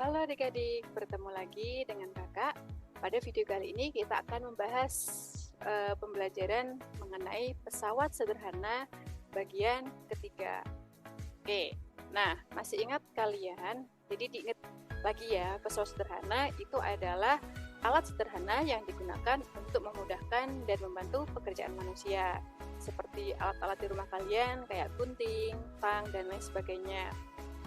Halo adik-adik, bertemu lagi dengan kakak. Pada video kali ini kita akan membahas pembelajaran mengenai pesawat sederhana bagian ketiga. Oke, nah masih ingat kalian? Jadi diingat lagi ya, pesawat sederhana itu adalah alat sederhana yang digunakan untuk memudahkan dan membantu pekerjaan manusia. Seperti alat-alat di rumah kalian kayak gunting, tang, dan lain sebagainya.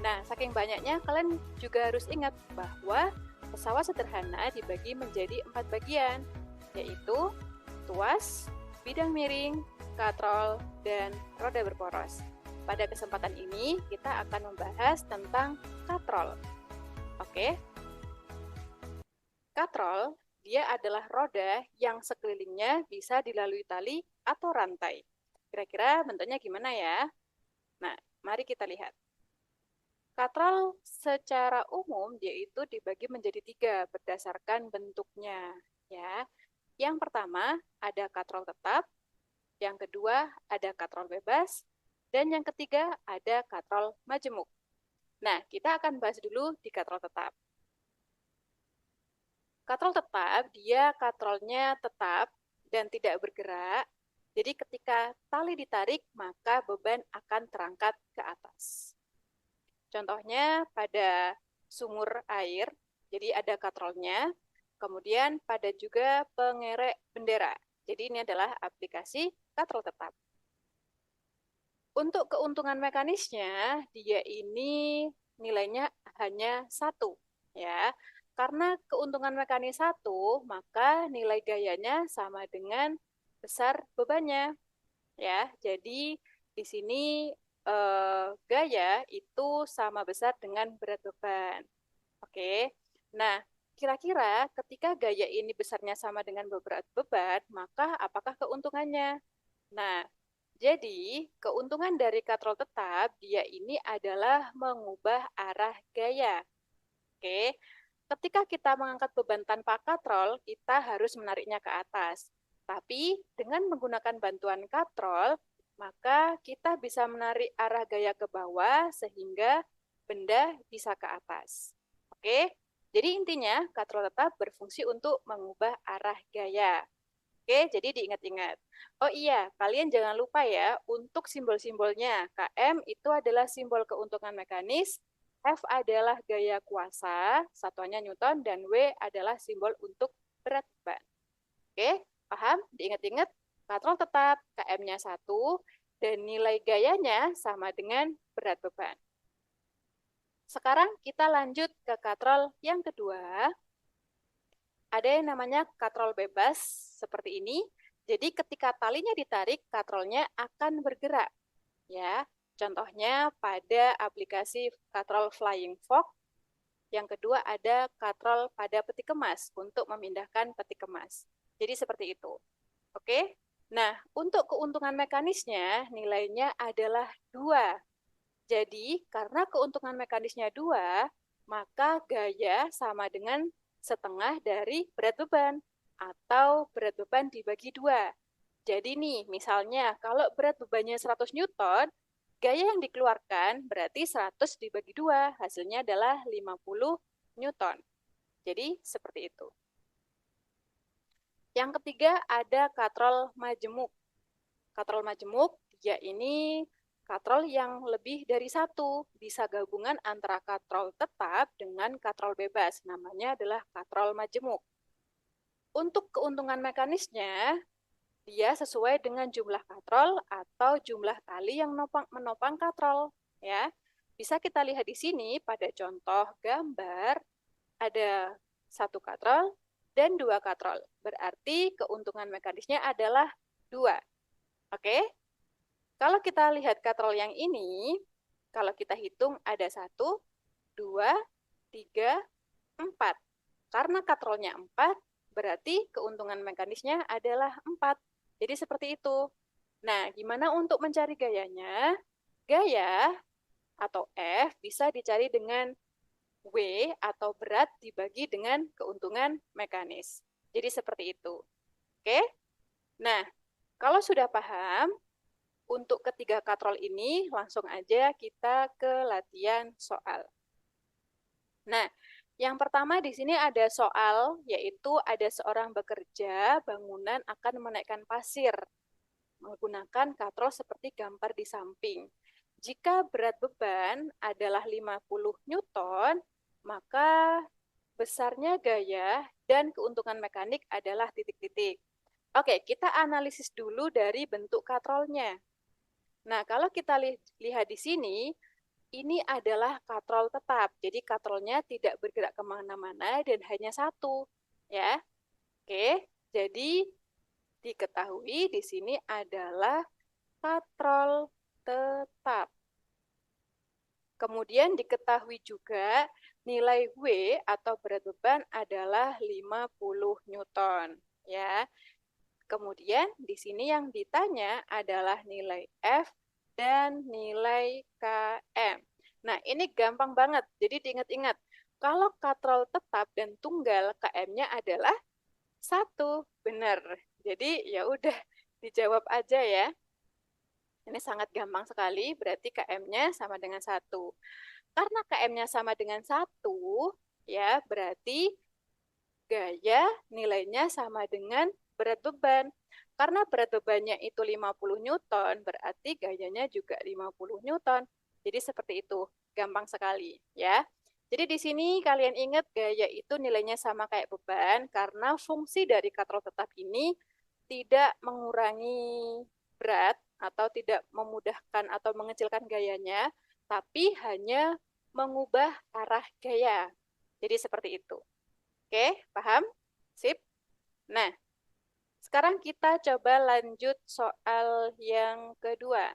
Nah, saking banyaknya, kalian juga harus ingat bahwa pesawat sederhana dibagi menjadi 4 bagian, yaitu tuas, bidang miring, katrol, dan roda berporos. Pada kesempatan ini, kita akan membahas tentang katrol. Oke, katrol, dia adalah roda yang sekelilingnya bisa dilalui tali atau rantai. Kira-kira bentuknya gimana ya? Nah, mari kita lihat. Katrol secara umum dia itu dibagi menjadi 3 berdasarkan bentuknya. Ya, yang pertama ada katrol tetap, yang kedua ada katrol bebas, dan yang ketiga ada katrol majemuk. Nah, kita akan bahas dulu di katrol tetap. Katrol tetap dia katrolnya tetap dan tidak bergerak. Jadi ketika tali ditarik maka beban akan terangkat ke atas. Contohnya pada sumur air, jadi ada katrolnya. Kemudian pada juga pengerek bendera. Jadi ini adalah aplikasi katrol tetap. Untuk keuntungan mekanisnya, dia ini nilainya hanya 1. Ya. Karena keuntungan mekanis 1, maka nilai gayanya sama dengan besar bebannya. Ya, jadi di sini gaya itu sama besar dengan berat beban. Oke, nah kira-kira ketika gaya ini besarnya sama dengan berat beban, maka apakah keuntungannya? Nah, jadi keuntungan dari katrol tetap, dia ini adalah mengubah arah gaya. Oke, ketika kita mengangkat beban tanpa katrol, kita harus menariknya ke atas. Tapi dengan menggunakan bantuan katrol, maka kita bisa menarik arah gaya ke bawah sehingga benda bisa ke atas. Oke, jadi intinya katrol tetap berfungsi untuk mengubah arah gaya. Oke, jadi diingat-ingat. Oh iya, kalian jangan lupa ya, untuk simbol-simbolnya. KM itu adalah simbol keuntungan mekanis, F adalah gaya kuasa, satuannya Newton, dan W adalah simbol untuk berat beban. Oke, paham? Diingat-ingat, katrol tetap, KM-nya 1, dan nilai gayanya sama dengan berat beban. Sekarang kita lanjut ke katrol yang kedua. Ada yang namanya katrol bebas, seperti ini. Jadi ketika talinya ditarik, katrolnya akan bergerak. Ya, contohnya pada aplikasi katrol Flying Fox. Yang kedua ada katrol pada peti kemas untuk memindahkan peti kemas. Jadi seperti itu. Oke. Nah, untuk keuntungan mekanisnya nilainya adalah 2. Jadi, karena keuntungan mekanisnya 2, maka gaya sama dengan setengah dari berat beban atau berat beban dibagi 2. Jadi nih, misalnya kalau berat bebannya 100 Newton, gaya yang dikeluarkan berarti 100 dibagi 2, hasilnya adalah 50 Newton. Jadi seperti itu. Yang ketiga ada katrol majemuk. Katrol majemuk, dia ini katrol yang lebih dari 1. Bisa gabungan antara katrol tetap dengan katrol bebas. Namanya adalah katrol majemuk. Untuk keuntungan mekanisnya, dia sesuai dengan jumlah katrol atau jumlah tali yang menopang katrol. Ya, bisa kita lihat di sini pada contoh gambar ada 1 katrol dan 2 katrol. Berarti keuntungan mekanisnya adalah 2. Oke? Kalau kita lihat katrol yang ini, kalau kita hitung ada 1, 2, 3, 4. Karena katrolnya 4, berarti keuntungan mekanisnya adalah 4. Jadi seperti itu. Nah, gimana untuk mencari gayanya? Gaya atau F bisa dicari dengan W atau berat dibagi dengan keuntungan mekanis. Jadi seperti itu. Oke? Nah, kalau sudah paham, untuk ketiga katrol ini langsung aja kita ke latihan soal. Nah, Yang pertama di sini ada soal, yaitu ada seorang bekerja, bangunan akan menaikkan pasir menggunakan katrol seperti gambar di samping. Jika berat beban adalah 50 Newton, maka besarnya gaya dan keuntungan mekanik adalah titik-titik. Oke, kita analisis dulu dari bentuk katrolnya. Nah, kalau kita lihat di sini, ini adalah katrol tetap. Jadi katrolnya tidak bergerak kemana-mana dan hanya satu. Ya, oke. Jadi diketahui di sini adalah katrol tetap. Kemudian diketahui juga nilai W atau berat beban adalah 50 Newton. Ya. Kemudian di sini yang ditanya adalah nilai F dan nilai KM. Nah, ini gampang banget. Jadi diingat-ingat, kalau katrol tetap dan tunggal, KM-nya adalah 1. Benar. Jadi ya udah dijawab aja ya. Ini sangat gampang sekali, berarti KM-nya sama dengan 1. Karena KM-nya sama dengan 1, ya berarti gaya nilainya sama dengan berat beban. Karena berat bebannya itu 50 Newton, berarti gayanya juga 50 Newton. Jadi seperti itu, gampang sekali ya. Jadi di sini kalian ingat gaya itu nilainya sama kayak beban, karena fungsi dari katrol tetap ini tidak mengurangi berat atau tidak memudahkan atau mengecilkan gayanya, tapi hanya mengubah arah gaya. Jadi seperti itu. Oke, paham? Sip. Nah, sekarang kita coba lanjut soal yang kedua.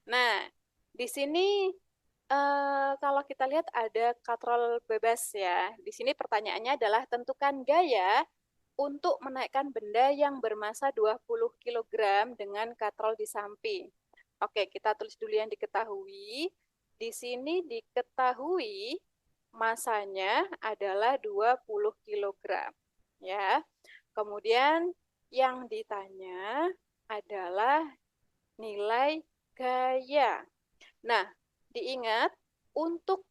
Nah, di sini kalau kita lihat ada katrol bebas ya. Di sini pertanyaannya adalah tentukan gaya untuk menaikkan benda yang bermasa 20 kg dengan katrol di samping. Oke, kita tulis dulu yang diketahui. Di sini diketahui masanya adalah 20 kg. Ya. Kemudian yang ditanya adalah nilai gaya. Nah, diingat untuk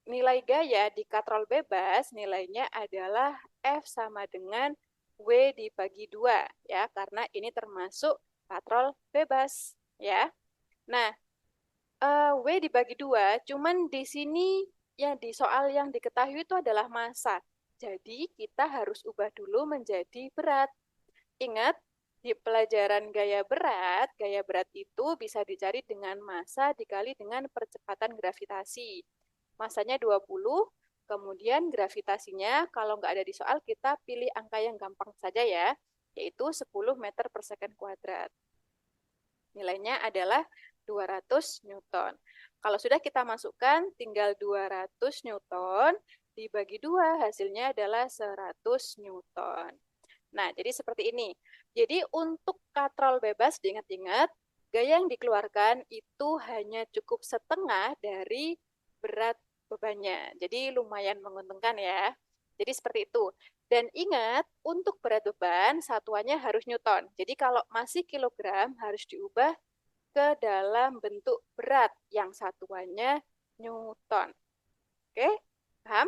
nilai gaya di katrol bebas nilainya adalah F sama dengan W dibagi 2 ya, karena ini termasuk katrol bebas ya. Nah, W dibagi 2, cuman di sini ya di soal yang diketahui itu adalah massa. Jadi kita harus ubah dulu menjadi berat. Ingat, di pelajaran gaya berat itu bisa dicari dengan massa dikali dengan percepatan gravitasi. Massanya 20, kemudian gravitasinya kalau nggak ada di soal kita pilih angka yang gampang saja ya, yaitu 10 meter per second kuadrat. Nilainya adalah 200 Newton. Kalau sudah kita masukkan, tinggal 200 Newton dibagi 2, hasilnya adalah 100 Newton. Nah, jadi seperti ini. Jadi untuk katrol bebas, diingat-ingat, gaya yang dikeluarkan itu hanya cukup setengah dari berat bebannya. Jadi lumayan menguntungkan ya. Jadi seperti itu. Dan ingat, untuk berat beban, satuannya harus Newton. Jadi kalau masih kilogram, harus diubah ke dalam bentuk berat yang satuannya Newton. Oke, paham?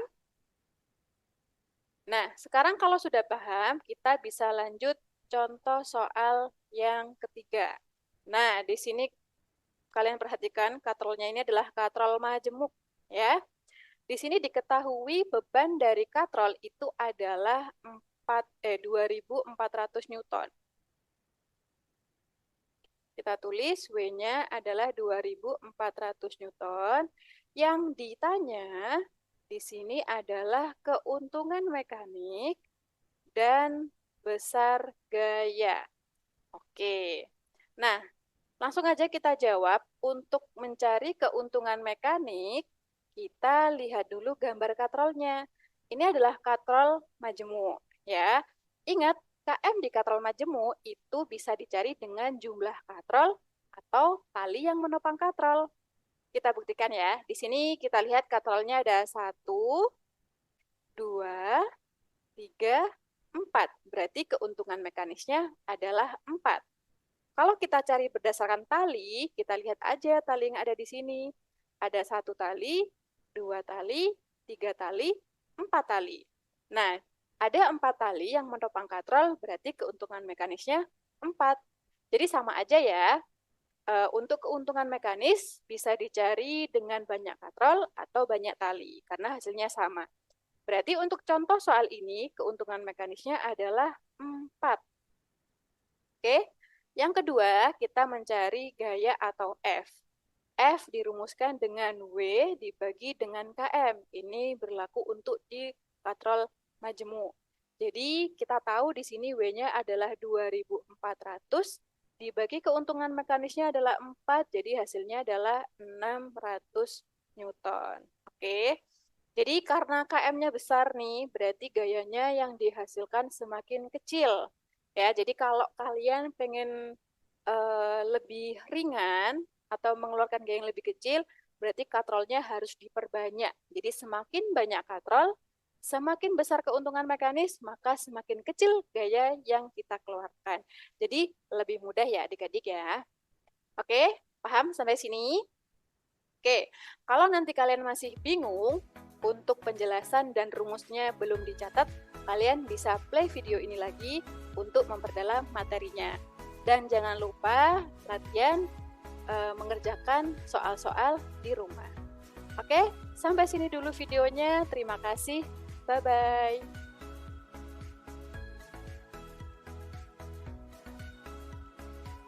Nah, sekarang kalau sudah paham, kita bisa lanjut contoh soal yang ketiga. Nah, di sini kalian perhatikan katrolnya ini adalah katrol majemuk, ya. Di sini diketahui beban dari katrol itu adalah 2400 Newton. Kita tulis W-nya adalah 2400 Newton. Yang ditanya di sini adalah keuntungan mekanik dan besar gaya. Oke. Nah, langsung aja kita jawab. Untuk mencari keuntungan mekanik, kita lihat dulu gambar katrolnya. Ini adalah katrol majemuk, ya. Ingat, KM di katrol majemuk itu bisa dicari dengan jumlah katrol atau tali yang menopang katrol. Kita buktikan ya. Di sini kita lihat katrolnya ada 1, 2, 3, 4. Berarti keuntungan mekanisnya adalah 4. Kalau kita cari berdasarkan tali, kita lihat aja tali yang ada di sini. Ada 1 tali, 2 tali, 3 tali, 4 tali. Nah, ada 4 tali yang menopang katrol, berarti keuntungan mekanisnya 4. Jadi sama aja ya. Untuk keuntungan mekanis bisa dicari dengan banyak katrol atau banyak tali, karena hasilnya sama. Berarti untuk contoh soal ini, keuntungan mekanisnya adalah 4. Oke, yang kedua kita mencari gaya atau F. F dirumuskan dengan W dibagi dengan KM. Ini berlaku untuk di katrol majemuk. Jadi kita tahu di sini W-nya adalah 2400 dibagi keuntungan mekanisnya adalah 4, jadi hasilnya adalah 600 Newton. Oke. Jadi karena KM-nya besar nih, berarti gayanya yang dihasilkan semakin kecil. Ya, jadi kalau kalian pengen lebih ringan atau mengeluarkan gaya yang lebih kecil, berarti katrolnya harus diperbanyak. Jadi semakin banyak katrol, semakin besar keuntungan mekanis, maka semakin kecil gaya yang kita keluarkan. Jadi lebih mudah ya adik-adik ya. Oke, paham sampai sini? Oke, kalau nanti kalian masih bingung, untuk penjelasan dan rumusnya belum dicatat, kalian bisa play video ini lagi untuk memperdalam materinya. Dan jangan lupa latihan mengerjakan soal-soal di rumah. Oke, sampai sini dulu videonya. Terima kasih. Bye-bye.